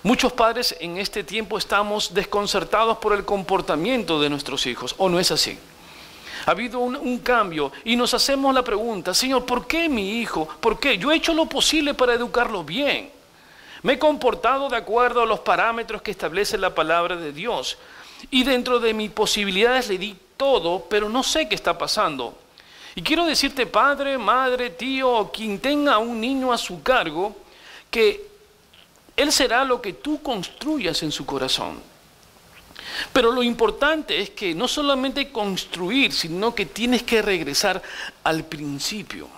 Muchos padres en este tiempo estamos desconcertados por el comportamiento de nuestros hijos, ¿o no es así? Ha habido un cambio y nos hacemos la pregunta, Señor, ¿por qué mi hijo? ¿Por qué? Yo he hecho lo posible para educarlo bien. Me he comportado de acuerdo a los parámetros que establece la palabra de Dios. Y dentro de mis posibilidades le di todo, pero no sé qué está pasando. Y quiero decirte, padre, madre, tío, o quien tenga un niño a su cargo, que él será lo que tú construyas en su corazón. Pero lo importante es que no solamente construir, sino que tienes que regresar al principio.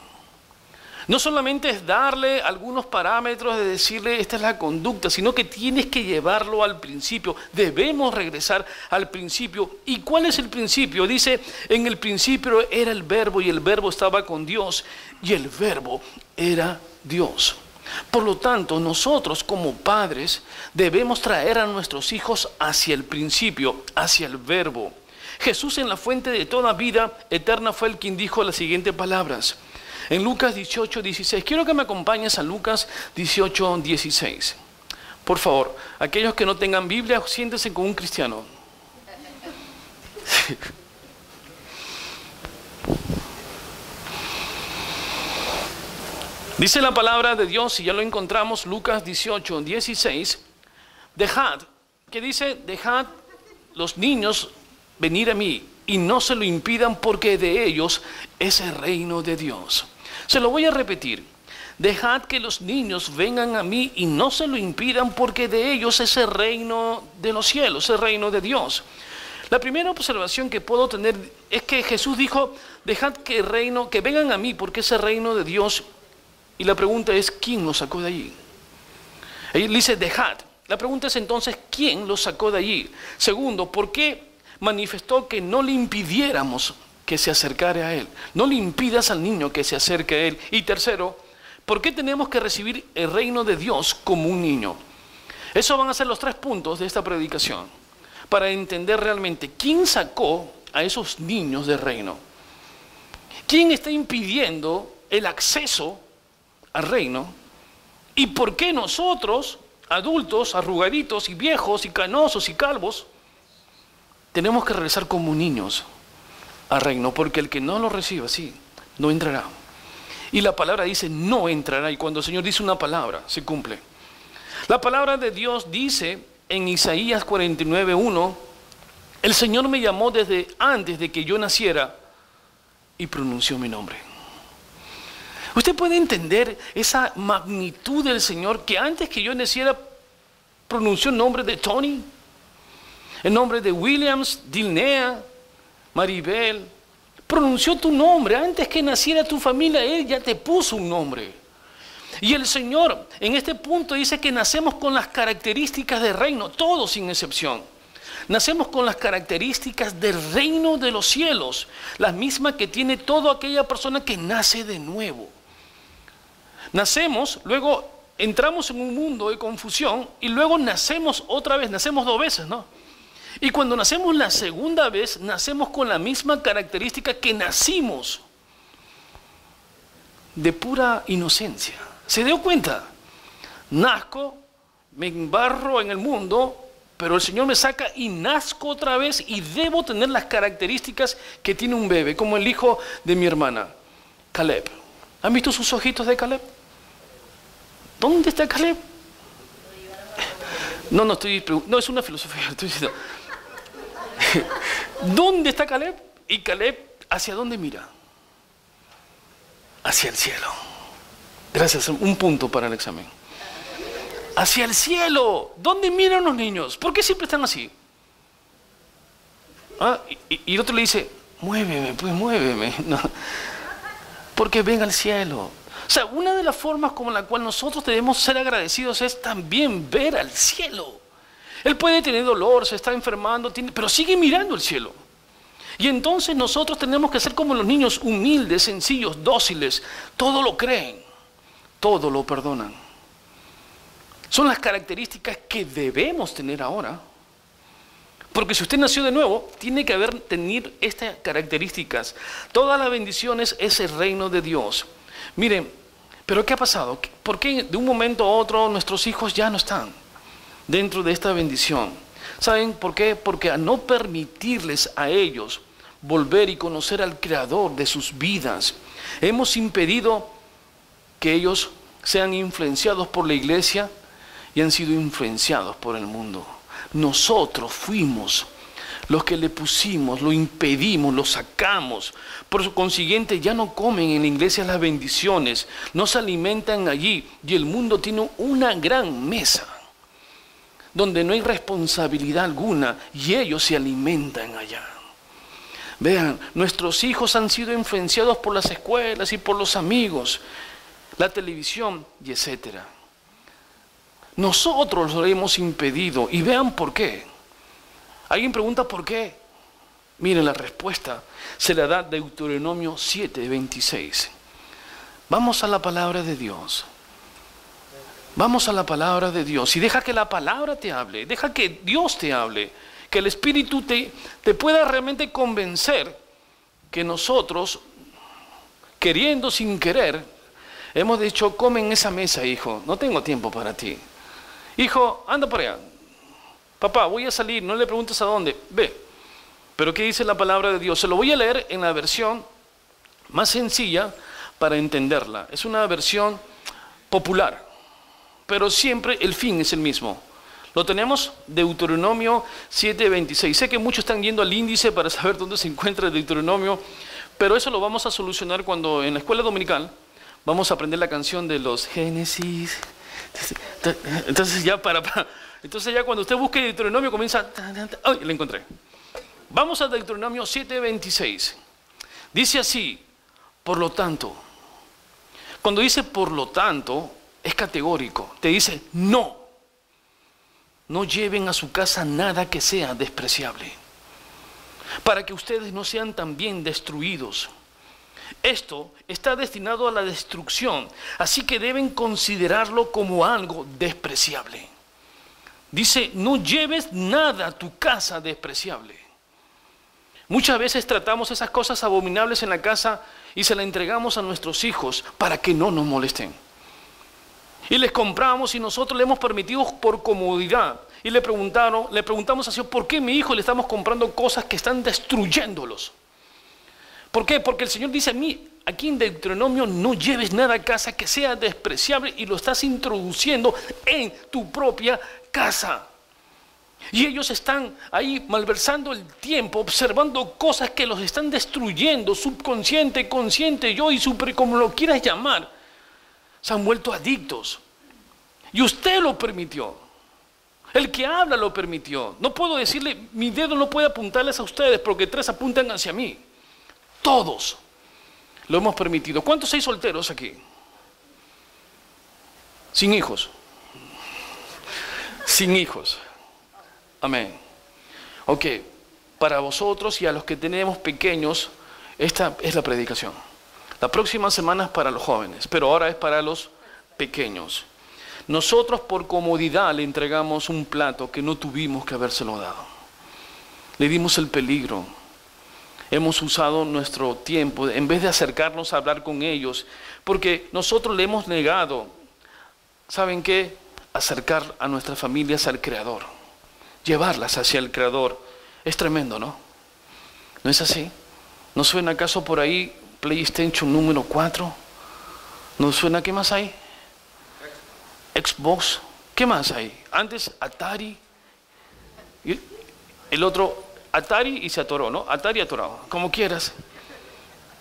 No solamente es darle algunos parámetros de decirle esta es la conducta, sino que tienes que llevarlo al principio. Debemos regresar al principio. ¿Y cuál es el principio? Dice, en el principio era el verbo y el verbo estaba con Dios y el verbo era Dios. Por lo tanto, nosotros como padres debemos traer a nuestros hijos hacia el principio, hacia el verbo. Jesús en la fuente de toda vida eterna fue el quien dijo las siguientes palabras. En Lucas 18:16, quiero que me acompañes a Lucas 18:16. Por favor, aquellos que no tengan Biblia, siéntense con un cristiano. Dice la palabra de Dios, y ya lo encontramos, Lucas 18:16, dejad, que dice, dejad los niños venir a mí y no se lo impidan porque de ellos es el reino de Dios. Se lo voy a repetir. Dejad que los niños vengan a mí y no se lo impidan porque de ellos es el reino de los cielos, el reino de Dios. La primera observación que puedo tener es que Jesús dijo, dejad que vengan a mí porque es el reino de Dios. Y la pregunta es, ¿quién los sacó de allí? Él dice, dejad. La pregunta es entonces, ¿quién los sacó de allí? Segundo, ¿por qué manifestó que no le impidiéramos que se acercara a Él? No le impidas al niño que se acerque a Él. Y tercero, ¿por qué tenemos que recibir el reino de Dios como un niño? Esos van a ser los 3 puntos de esta predicación, para entender realmente quién sacó a esos niños del reino. ¿Quién está impidiendo el acceso al reino? ¿Y por qué nosotros, adultos, arrugaditos y viejos y canosos y calvos, tenemos que regresar como niños al reino? Porque el que no lo reciba, sí, no entrará. Y la palabra dice, no entrará. Y cuando el Señor dice una palabra, se cumple. La palabra de Dios dice en Isaías 49:1, el Señor me llamó desde antes de que yo naciera y pronunció mi nombre. Usted puede entender esa magnitud del Señor, que antes que yo naciera pronunció el nombre de Tony, el nombre de Williams, Dilnea, Maribel. Pronunció tu nombre antes que naciera tu familia. Él ya te puso un nombre. Y el Señor en este punto dice que nacemos con las características del reino, todos sin excepción. Nacemos con las características del reino de los cielos, las mismas que tiene toda aquella persona que nace de nuevo. Nacemos, luego entramos en un mundo de confusión y luego nacemos otra vez, nacemos 2 veces, ¿no? Y cuando nacemos la segunda vez, nacemos con la misma característica que nacimos, de pura inocencia. ¿Se dio cuenta? Nazco, me embarro en el mundo, pero el Señor me saca y nazco otra vez y debo tener las características que tiene un bebé, como el hijo de mi hermana, Caleb. ¿Han visto sus ojitos de Caleb? ¿Dónde está Caleb? No, es una filosofía. Estoy diciendo. ¿Dónde está Caleb? Y Caleb, ¿hacia dónde mira? Hacia el cielo. Gracias, un punto para el examen. Hacia el cielo. ¿Dónde miran los niños? ¿Por qué siempre están así? Y el otro le dice, muéveme, pues muéveme. No. Porque ven al cielo. O sea, una de las formas como la cual nosotros debemos ser agradecidos es también ver al cielo. Él puede tener dolor, se está enfermando, pero sigue mirando el cielo. Y entonces nosotros tenemos que ser como los niños, humildes, sencillos, dóciles. Todo lo creen, todo lo perdonan. Son las características que debemos tener ahora. Porque si usted nació de nuevo, tiene que tener estas características. Todas las bendiciones es el reino de Dios. Miren, pero ¿qué ha pasado? ¿Por qué de un momento a otro nuestros hijos ya no están? dentro de esta bendición. ¿Saben por qué? Porque al no permitirles a ellos volver y conocer al Creador de sus vidas, hemos impedido que ellos sean influenciados por la iglesia y han sido influenciados por el mundo. Nosotros fuimos los que le pusimos, lo impedimos, lo sacamos. Por consiguiente, ya no comen en la iglesia las bendiciones, no se alimentan allí, y el mundo tiene una gran mesa donde no hay responsabilidad alguna y ellos se alimentan allá. Vean, nuestros hijos han sido influenciados por las escuelas y por los amigos, la televisión y etcétera. Nosotros lo hemos impedido, y vean por qué. ¿Alguien pregunta por qué? Miren, la respuesta se la da Deuteronomio 7:26. Vamos a la palabra de Dios. Vamos a la palabra de Dios y deja que la palabra te hable, deja que Dios te hable, que el Espíritu te pueda realmente convencer que nosotros, queriendo sin querer, hemos dicho: come en esa mesa, hijo, no tengo tiempo para ti. Hijo, anda por allá. Papá, voy a salir, no le preguntes a dónde, ve. Pero ¿qué dice la palabra de Dios? Se lo voy a leer en la versión más sencilla para entenderla. Es una versión popular, pero siempre el fin es el mismo. Lo tenemos, Deuteronomio 7:26. Sé que muchos están yendo al índice para saber dónde se encuentra el Deuteronomio, pero eso lo vamos a solucionar cuando en la escuela dominical vamos a aprender la canción de los Génesis. Entonces ya cuando usted busque Deuteronomio comienza... ¡Ay, la encontré! Vamos a Deuteronomio 7:26. Dice así: por lo tanto. Cuando dice por lo tanto, es categórico. Te dice: no lleven a su casa nada que sea despreciable, para que ustedes no sean también destruidos. Esto está destinado a la destrucción, así que deben considerarlo como algo despreciable. Dice: no lleves nada a tu casa despreciable. Muchas veces tratamos esas cosas abominables en la casa y se las entregamos a nuestros hijos para que no nos molesten. Y les compramos y nosotros le hemos permitido por comodidad. Y le preguntamos así: ¿por qué mi hijo le estamos comprando cosas que están destruyéndolos? ¿Por qué? Porque el Señor dice a mí, aquí en Deuteronomio: no lleves nada a casa que sea despreciable, y lo estás introduciendo en tu propia casa. Y ellos están ahí malversando el tiempo, observando cosas que los están destruyendo, subconsciente, consciente, yo y super, como lo quieras llamar. Se han vuelto adictos. Y usted lo permitió. El que habla lo permitió. No puedo decirle, mi dedo no puede apuntarles a ustedes porque tres apuntan hacia mí. Todos lo hemos permitido. ¿Cuántos hay solteros aquí? Sin hijos. Sin hijos. Amén. Ok, para vosotros y a los que tenemos pequeños, esta es la predicación. La próxima semana es para los jóvenes, pero ahora es para los pequeños. Nosotros por comodidad le entregamos un plato que no tuvimos que habérselo dado. Le dimos el peligro. Hemos usado nuestro tiempo en vez de acercarnos a hablar con ellos, porque nosotros le hemos negado, ¿saben qué? Acercar a nuestras familias al Creador, llevarlas hacia el Creador. Es tremendo, ¿no? ¿No es así? ¿No suena acaso por ahí PlayStation número 4? ¿No suena? ¿Qué más hay? Xbox. ¿Qué más hay? Antes Atari. Y el otro Atari y se atoró, ¿no? Atari atorado, como quieras.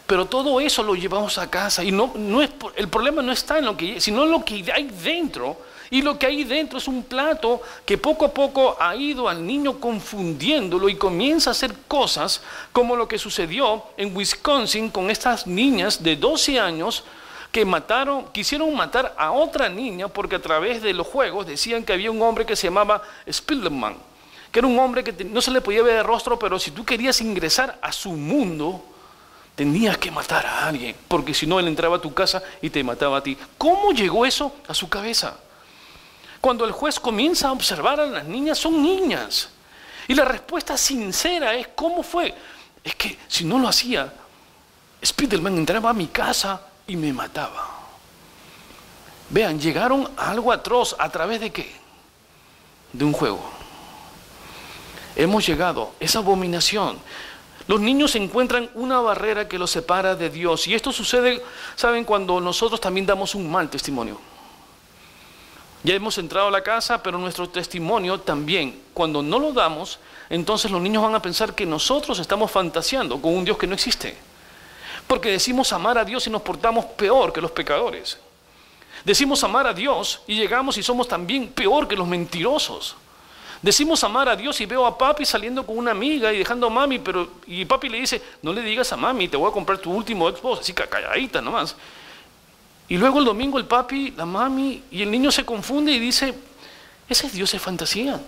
Pero todo eso lo llevamos a casa y no es, el problema no está en lo que, sino en lo que hay dentro. Y lo que hay dentro es un plato que poco a poco ha ido al niño confundiéndolo y comienza a hacer cosas como lo que sucedió en Wisconsin con estas niñas de 12 años que quisieron matar a otra niña porque a través de los juegos decían que había un hombre que se llamaba Spider-Man, que era un hombre que no se le podía ver el rostro, pero si tú querías ingresar a su mundo, tenías que matar a alguien, porque si no él entraba a tu casa y te mataba a ti. ¿Cómo llegó eso a su cabeza? Cuando el juez comienza a observar a las niñas, son niñas. Y la respuesta sincera es: ¿cómo fue? Es que si no lo hacía, Spider-Man entraba a mi casa y me mataba. Vean, llegaron a algo atroz. ¿A través de qué? de un juego. Hemos llegado, es abominación. Los niños encuentran una barrera que los separa de Dios. Y esto sucede, ¿saben? Cuando nosotros también damos un mal testimonio. Ya hemos entrado a la casa, pero nuestro testimonio también, cuando no lo damos, entonces los niños van a pensar que nosotros estamos fantaseando con un Dios que no existe. Porque decimos amar a Dios y nos portamos peor que los pecadores. Decimos amar a Dios y llegamos y somos también peor que los mentirosos. Decimos amar a Dios y veo a papi saliendo con una amiga y dejando a mami, y papi le dice, no le digas a mami, te voy a comprar tu último Xbox, así calladita nomás. Y luego el domingo el papi, la mami y el niño se confunde y dice, ese Dios es fantasía.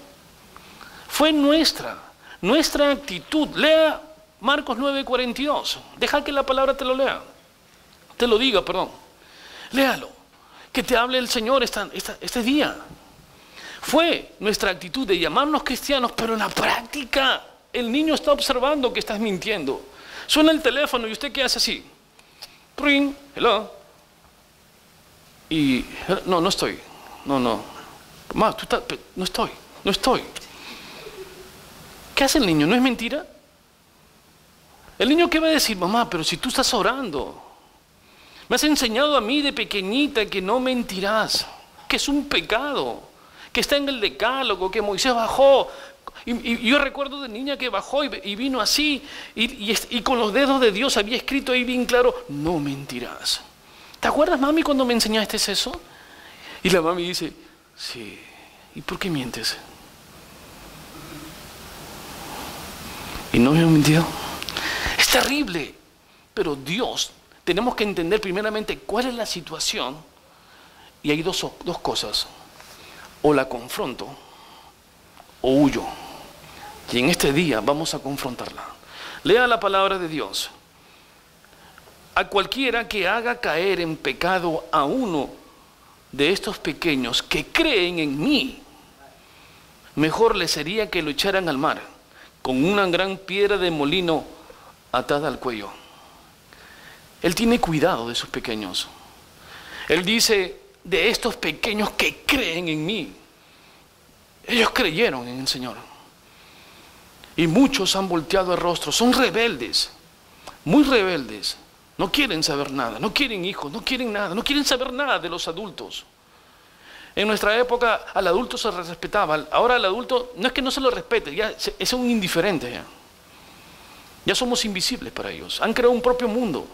Fue nuestra actitud. Lea Marcos 9:42. Deja que la palabra te lo lea. Te lo diga, perdón. Léalo. Que te hable el Señor este día. Fue nuestra actitud de llamarnos cristianos, pero en la práctica el niño está observando que estás mintiendo. Suena el teléfono y usted qué hace así. Ring, hello. Y no estoy. No. Mamá, no estoy. ¿Qué hace el niño? ¿No es mentira? El niño ¿qué va a decir? Mamá, pero si tú estás orando. Me has enseñado a mí de pequeñita que no mentirás, que es un pecado, que está en el decálogo, que Moisés bajó. Y yo recuerdo de niña que bajó y vino así, y con los dedos de Dios había escrito ahí bien claro, no mentirás. ¿Te acuerdas, mami, cuando me enseñaste eso? Y la mami dice, sí. ¿Y por qué mientes? ¿Y no me han mentido? Es terrible. Pero Dios, tenemos que entender primeramente cuál es la situación. Y hay dos cosas. O la confronto o huyo. Y en este día vamos a confrontarla. Lea la palabra de Dios. A cualquiera que haga caer en pecado a uno de estos pequeños que creen en mí, mejor le sería que lo echaran al mar con una gran piedra de molino atada al cuello. Él tiene cuidado de sus pequeños. Él dice, de estos pequeños que creen en mí. Ellos creyeron en el Señor. Y muchos han volteado el rostro. Son rebeldes, muy rebeldes. No quieren saber nada, no quieren hijos, no quieren nada, no quieren saber nada de los adultos. En nuestra época al adulto se respetaba. Ahora al adulto no es que no se lo respete, ya es un indiferente. Ya somos invisibles para ellos. Han creado un propio mundo.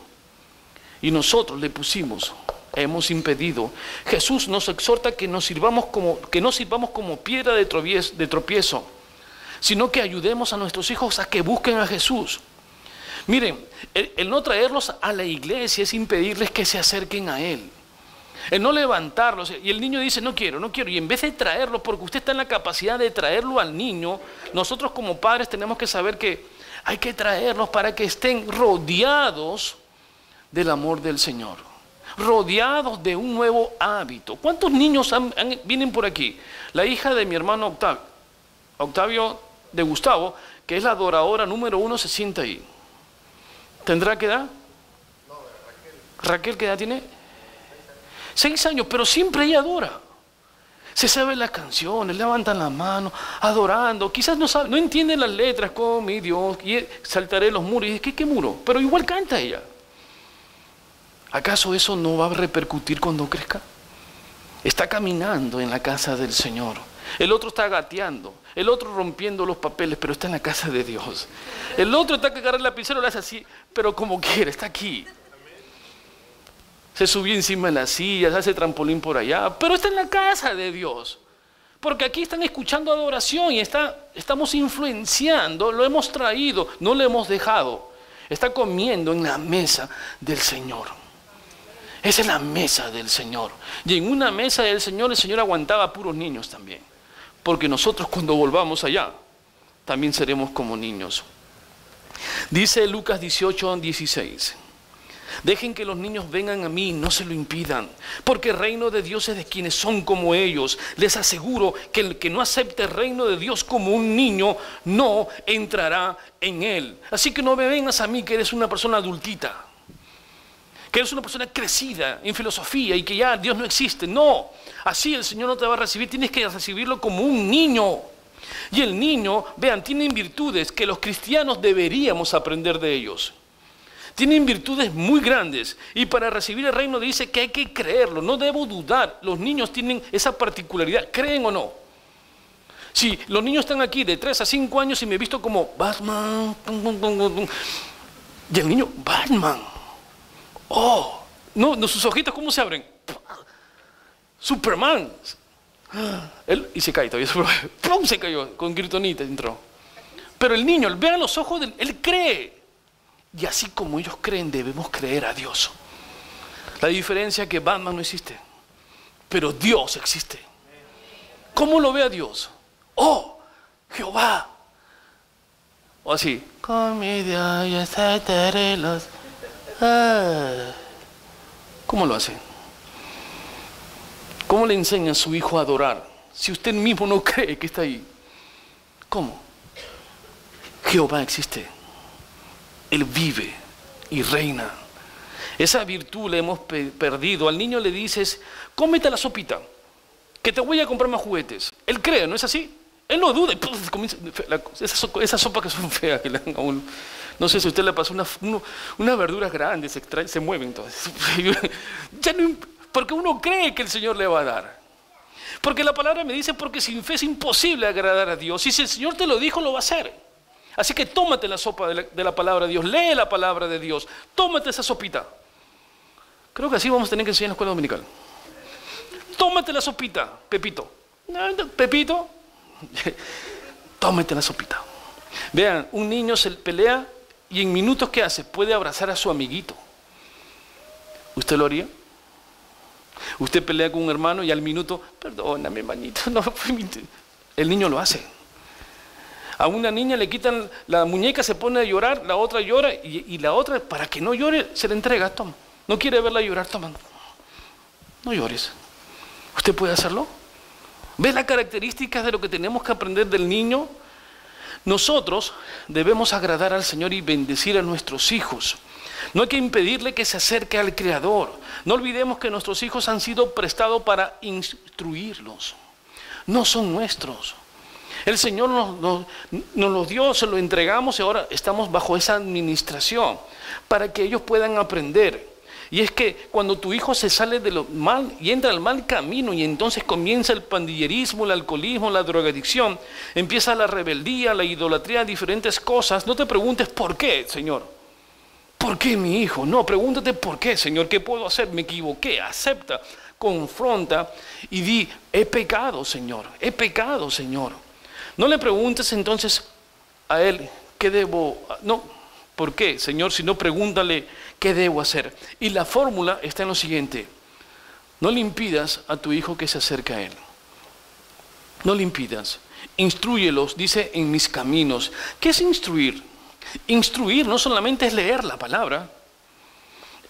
Y nosotros le pusimos, hemos impedido. Jesús nos exhorta que no sirvamos como piedra de tropiezo, sino que ayudemos a nuestros hijos a que busquen a Jesús. Miren, el no traerlos a la iglesia es impedirles que se acerquen a Él. El no levantarlos. Y el niño dice, no quiero. Y en vez de traerlo, porque usted está en la capacidad de traerlo al niño, nosotros como padres tenemos que saber que hay que traerlos para que estén rodeados del amor del Señor. Rodeados de un nuevo hábito. ¿Cuántos niños vienen por aquí? La hija de mi hermano Octavio de Gustavo, que es la adoradora número 1, se sienta ahí. ¿Tendrá qué edad? No, Raquel, ¿qué edad tiene? 6 años, pero siempre ella adora. Se sabe las canciones, levantan la mano, adorando. Quizás no entiende las letras, como mi Dios, y saltaré los muros. Y dice, ¿qué muro? Pero igual canta ella. ¿Acaso eso no va a repercutir cuando crezca? Está caminando en la casa del Señor. El otro está gateando, el otro rompiendo los papeles, pero está en la casa de Dios. El otro está que agarra el lapicero, lo hace así, pero como quiere, está aquí. Se subió encima de las sillas, hace trampolín por allá, pero está en la casa de Dios. Porque aquí están escuchando adoración y estamos influenciando, lo hemos traído, no lo hemos dejado. Está comiendo en la mesa del Señor. Esa es la mesa del Señor. Y en una mesa del Señor, el Señor aguantaba a puros niños también. Porque nosotros cuando volvamos allá, también seremos como niños. Dice Lucas 18:16. Dejen que los niños vengan a mí, no se lo impidan, porque el reino de Dios es de quienes son como ellos. Les aseguro que el que no acepte el reino de Dios como un niño, no entrará en él. Así que no me vengas a mí que eres una persona adultita, que eres una persona crecida en filosofía y que ya Dios no existe. No, así el Señor no te va a recibir, tienes que recibirlo como un niño. Y el niño, vean, tienen virtudes que los cristianos deberíamos aprender de ellos. Tienen virtudes muy grandes y para recibir el reino dice que hay que creerlo, no debo dudar. Los niños tienen esa particularidad, ¿creen o no? Si los niños están aquí de 3 a 5 años y me he visto como Batman, y el niño, Batman, oh, no, sus ojitos ¿cómo se abren? Superman, y se cae todavía, ¡pum! Se cayó, con gritonita entró. Pero el niño, vean los ojos, él cree. Y así como ellos creen, debemos creer a Dios. La diferencia es que Batman no existe, pero Dios existe. ¿Cómo lo ve a Dios? ¡Oh, Jehová! O así. Con mi Dios yo aceptaré los... ¿Cómo lo hace? ¿Cómo le enseña a su hijo a adorar? Si usted mismo no cree que está ahí. ¿Cómo? Jehová existe. Él vive y reina. Esa virtud la hemos perdido. Al niño le dices, cómete la sopita, que te voy a comprar más juguetes. Él cree, ¿no es así? Él no duda. Esas sopas que son feas, que le dan a uno. No sé si a usted le pasó unas verduras grandes, se mueven todas. Ya no, porque uno cree que el Señor le va a dar. Porque la palabra me dice, porque sin fe es imposible agradar a Dios. Y si el Señor te lo dijo, lo va a hacer. Así que tómate la sopa de la palabra de Dios, lee la palabra de Dios, tómate esa sopita. Creo que así vamos a tener que enseñar en la escuela dominical. Tómate la sopita, Pepito. Pepito, tómate la sopita. Vean, un niño se pelea y en minutos, ¿qué hace? Puede abrazar a su amiguito. ¿Usted lo haría? Usted pelea con un hermano y al minuto, perdóname, hermanito, no, el niño lo hace. A una niña le quitan la muñeca, se pone a llorar, la otra llora y la otra, para que no llore, se la entrega, toma. No quiere verla llorar, toma. No llores. ¿Usted puede hacerlo? ¿Ve las características de lo que tenemos que aprender del niño? Nosotros debemos agradar al Señor y bendecir a nuestros hijos. No hay que impedirle que se acerque al Creador. No olvidemos que nuestros hijos han sido prestados para instruirlos. No son nuestros. El Señor nos los dio, se lo entregamos y ahora estamos bajo esa administración para que ellos puedan aprender. Y es que cuando tu hijo se sale de lo mal y entra al mal camino y entonces comienza el pandillerismo, el alcoholismo, la drogadicción, empieza la rebeldía, la idolatría, diferentes cosas, no te preguntes por qué, Señor. ¿Por qué mi hijo? No, pregúntate por qué, Señor, ¿qué puedo hacer? Me equivoqué, acepta, confronta y di, he pecado, Señor, he pecado, Señor. No le preguntes entonces a él, ¿qué debo? No, ¿por qué, Señor? Sino pregúntale, ¿qué debo hacer? Y la fórmula está en lo siguiente. No le impidas a tu hijo que se acerque a él. No le impidas. Instrúyelos, dice, en mis caminos. ¿Qué es instruir? Instruir no solamente es leer la palabra.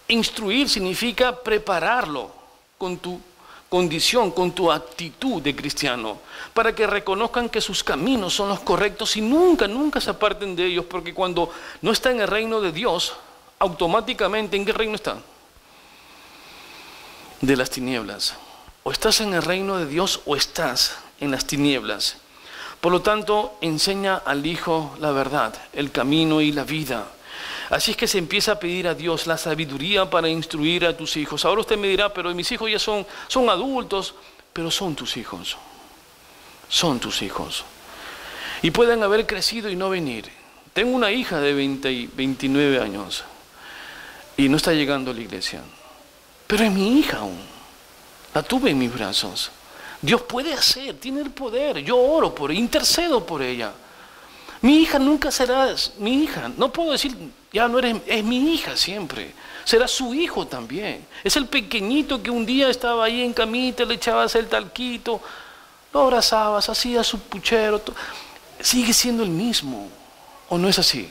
Instruir significa prepararlo con tu condición, con tu actitud de cristiano, para que reconozcan que sus caminos son los correctos y nunca se aparten de ellos, porque cuando no está en el reino de Dios, automáticamente, ¿en qué reino está? De las tinieblas. O estás en el reino de Dios o estás en las tinieblas. Por lo tanto, enseña al hijo la verdad, el camino y la vida. Así es que se empieza a pedir a Dios la sabiduría para instruir a tus hijos. Ahora usted me dirá, pero mis hijos ya son adultos, pero son tus hijos. Son tus hijos. Y pueden haber crecido y no venir. Tengo una hija de 29 años y no está llegando a la iglesia. Pero es mi hija aún. La tuve en mis brazos. Dios puede hacer, tiene el poder. Yo oro por ella, intercedo por ella. Mi hija nunca será mi hija. No puedo decir, ya no eres, es mi hija siempre. Será su hijo también. Es el pequeñito que un día estaba ahí en camita, le echabas el talquito, lo abrazabas, hacías su puchero. Sigue siendo el mismo. ¿O no es así?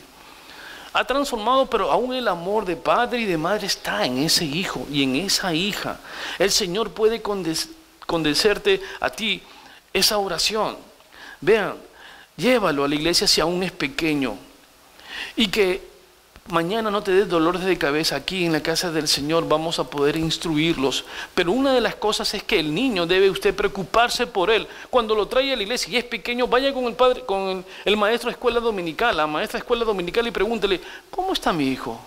Ha transformado, pero aún el amor de padre y de madre está en ese hijo y en esa hija. El Señor puede condecerte a ti esa oración. Vean, llévalo a la iglesia si aún es pequeño y que mañana no te des dolores de cabeza. Aquí en la casa del Señor vamos a poder instruirlos. Pero una de las cosas es que el niño debe usted preocuparse por él. Cuando lo trae a la iglesia y es pequeño, vaya con el padre, con el maestro de escuela dominical, la maestra de escuela dominical, y pregúntele, ¿cómo está mi hijo?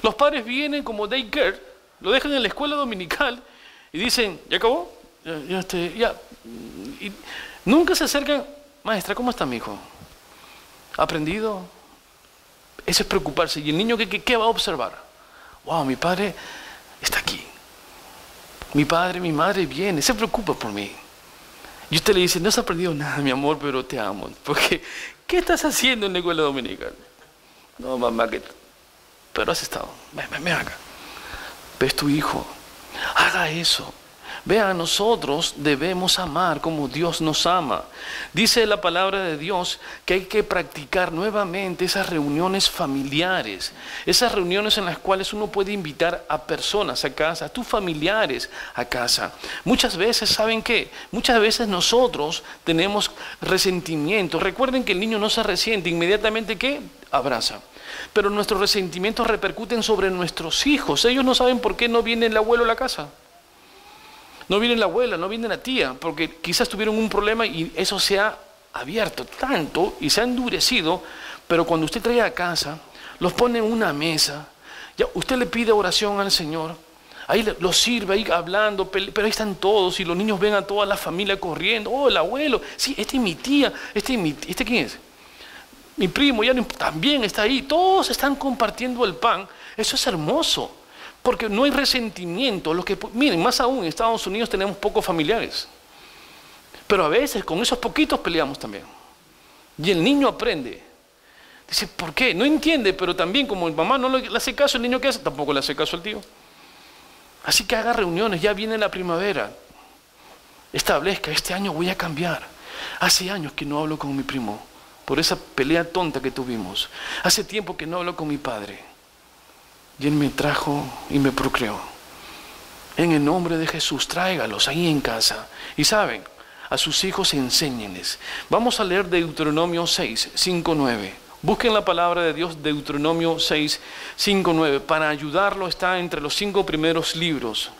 Los padres vienen como daycare, lo dejan en la escuela dominical y dicen, ¿ya acabó? Ya. Y nunca se acercan, maestra, ¿cómo está mi hijo? ¿Ha aprendido? Eso es preocuparse. ¿Y el niño qué va a observar? Wow, mi padre está aquí. Mi padre, mi madre viene, se preocupa por mí. Y usted le dice, no has aprendido nada, mi amor, pero te amo. Porque, ¿qué estás haciendo en la escuela dominical? No, mamá, pero has estado. Ven acá. ¿Ves tu hijo? Haga eso. Vean, nosotros debemos amar como Dios nos ama. Dice la palabra de Dios que hay que practicar nuevamente esas reuniones familiares, esas reuniones en las cuales uno puede invitar a personas a casa, a tus familiares a casa. Muchas veces, ¿saben qué? Muchas veces nosotros tenemos resentimientos. Recuerden que el niño no se resiente inmediatamente, ¿qué? Abraza. Pero nuestros resentimientos repercuten sobre nuestros hijos. Ellos no saben por qué no viene el abuelo a la casa. No viene la abuela, no viene la tía, porque quizás tuvieron un problema y eso se ha abierto tanto y se ha endurecido, pero cuando usted trae a casa, los pone en una mesa, ya usted le pide oración al Señor, ahí los sirve, ahí hablando, pero ahí están todos y los niños ven a toda la familia corriendo. Oh, el abuelo, sí, este es mi tía, ¿este quién es? Mi primo, ya también está ahí, todos están compartiendo el pan. Eso es hermoso. Porque no hay resentimiento. Miren, más aún en Estados Unidos tenemos pocos familiares. Pero a veces con esos poquitos peleamos también. Y el niño aprende. Dice, ¿por qué? No entiende, pero también como el mamá no le hace caso, el niño que hace, tampoco le hace caso al tío. Así que haga reuniones, ya viene la primavera. Establezca, este año voy a cambiar. Hace años que no hablo con mi primo, por esa pelea tonta que tuvimos. Hace tiempo que no hablo con mi padre. Y Él me trajo y me procreó. En el nombre de Jesús, tráigalos ahí en casa. Y saben, a sus hijos enséñenles. Vamos a leer Deuteronomio 6, 5, 9. Busquen la palabra de Dios, Deuteronomio 6, 5, 9. Para ayudarlo está entre los 5 primeros libros.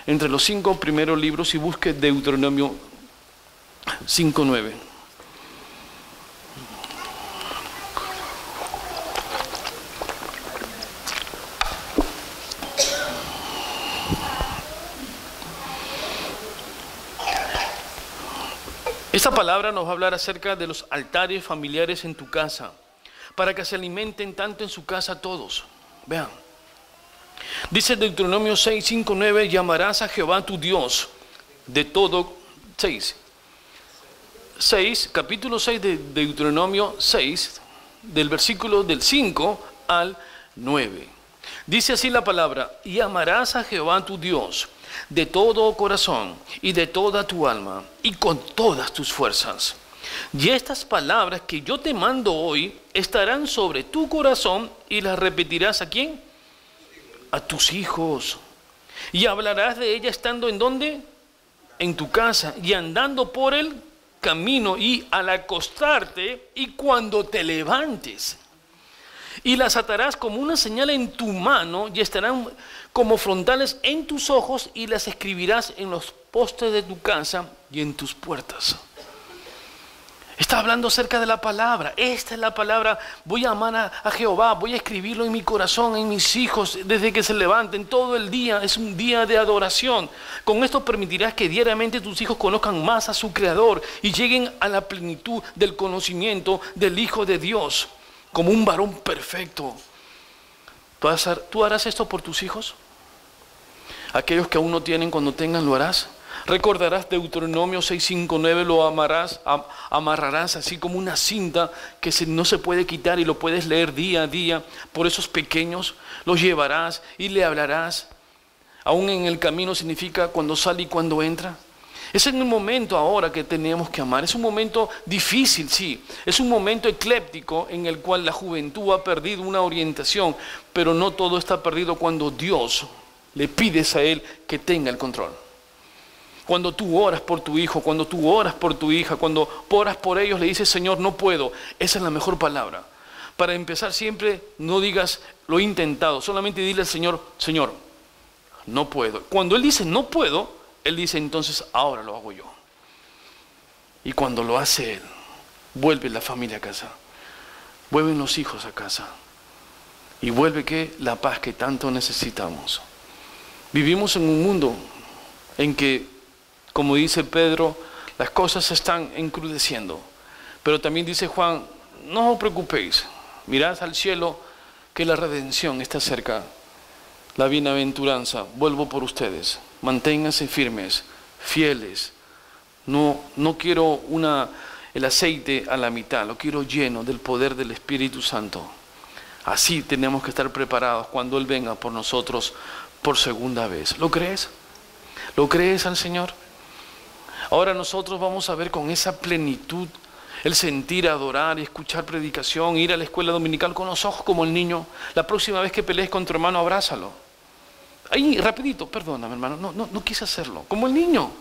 Entre los 5 primeros libros y busque Deuteronomio 5, 9. Esta palabra nos va a hablar acerca de los altares familiares en tu casa, para que se alimenten tanto en su casa todos. Vean, dice Deuteronomio 6, 5, 9, llamarás a Jehová tu Dios de todo, 6, capítulo 6 de Deuteronomio 6, del versículo del 5 al 9. Dice así la palabra, y amarás a Jehová tu Dios de todo corazón y de toda tu alma y con todas tus fuerzas. Y estas palabras que yo te mando hoy estarán sobre tu corazón y las repetirás ¿a quién? A tus hijos. Y hablarás de ellas estando ¿en dónde? En tu casa y andando por el camino y al acostarte y cuando te levantes. Y las atarás como una señal en tu mano y estarán como frontales en tus ojos y las escribirás en los postes de tu casa y en tus puertas. Está hablando acerca de la palabra. Esta es la palabra. Voy a amar a Jehová, voy a escribirlo en mi corazón, en mis hijos, desde que se levanten. Todo el día es un día de adoración. Con esto permitirás que diariamente tus hijos conozcan más a su Creador y lleguen a la plenitud del conocimiento del Hijo de Dios, como un varón perfecto. ¿Tú harás esto por tus hijos? Aquellos que aún no tienen, cuando tengan, ¿lo harás? Recordarás Deuteronomio 6, 5, 9, lo amarrarás así como una cinta que no se puede quitar y lo puedes leer día a día. Por esos pequeños los llevarás y le hablarás. Aún en el camino significa cuando sale y cuando entra. Es en el momento ahora que tenemos que amar. Es un momento difícil, sí. Es un momento ecléptico en el cual la juventud ha perdido una orientación, pero no todo está perdido cuando Dios le pides a Él que tenga el control. Cuando tú oras por tu hijo, cuando tú oras por tu hija, cuando oras por ellos, le dices, Señor, no puedo. Esa es la mejor palabra. Para empezar siempre, no digas, lo he intentado, solamente dile al Señor, Señor, no puedo. Cuando Él dice no puedo, Él dice entonces ahora lo hago yo. Y cuando lo hace Él, vuelve la familia a casa, vuelven los hijos a casa y vuelve ¿qué? La paz que tanto necesitamos. Vivimos en un mundo en que, como dice Pedro, las cosas se están encrudeciendo. Pero también dice Juan, no os preocupéis, mirad al cielo que la redención está cerca, la bienaventuranza, vuelvo por ustedes, manténganse firmes, fieles. No quiero el aceite a la mitad, lo quiero lleno del poder del Espíritu Santo. Así tenemos que estar preparados cuando Él venga por nosotros por segunda vez. ¿Lo crees? ¿Lo crees al Señor? Ahora nosotros vamos a ver con esa plenitud el sentir, adorar y escuchar predicación, ir a la escuela dominical con los ojos como el niño. La próxima vez que pelees con tu hermano, abrázalo. Ahí, rapidito, perdóname hermano, no quise hacerlo, como el niño.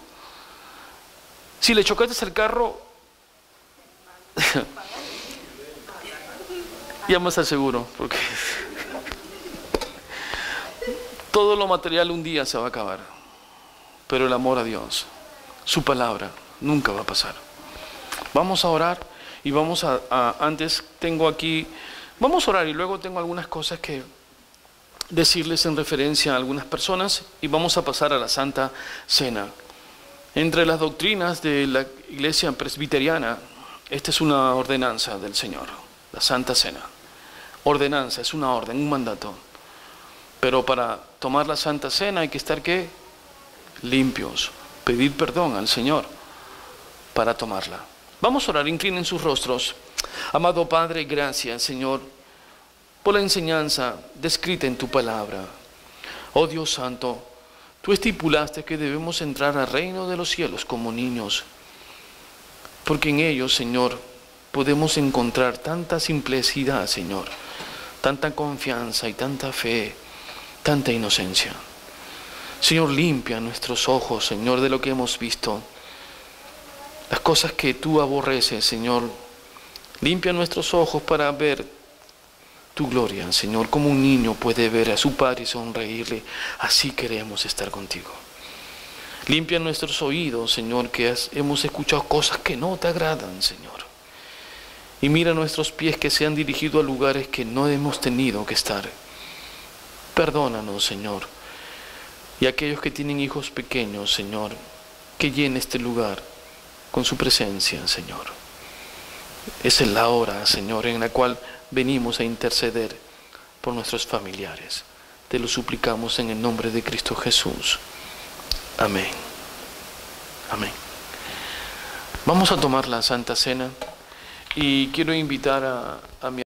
Si le chocaste el carro, llamas al seguro, porque todo lo material un día se va a acabar, pero el amor a Dios, su palabra, nunca va a pasar. Vamos a orar y vamos antes tengo aquí, vamos a orar y luego tengo algunas cosas que decirles en referencia a algunas personas y vamos a pasar a la Santa Cena. Entre las doctrinas de la Iglesia Presbiteriana, esta es una ordenanza del Señor, la Santa Cena. Ordenanza, es una orden, un mandato. Pero para tomar la Santa Cena hay que estar ¿qué? Limpios, pedir perdón al Señor para tomarla. Vamos a orar, inclinen sus rostros. Amado Padre, gracias Señor por la enseñanza descrita en tu palabra. Oh Dios Santo, tú estipulaste que debemos entrar al reino de los cielos como niños, porque en ellos, Señor, podemos encontrar tanta simplicidad, Señor, tanta confianza y tanta fe, tanta inocencia. Señor, limpia nuestros ojos, Señor, de lo que hemos visto, las cosas que tú aborreces, Señor. Limpia nuestros ojos para ver tu gloria, Señor, como un niño puede ver a su padre y sonreírle. Así queremos estar contigo. Limpia nuestros oídos, Señor, que hemos escuchado cosas que no te agradan, Señor. Y mira nuestros pies que se han dirigido a lugares que no hemos tenido que estar. Perdónanos, Señor. Y aquellos que tienen hijos pequeños, Señor, que llene este lugar con su presencia, Señor. Es la hora, Señor, en la cual venimos a interceder por nuestros familiares. Te lo suplicamos en el nombre de Cristo Jesús. Amén. Amén. Vamos a tomar la Santa Cena y quiero invitar a mi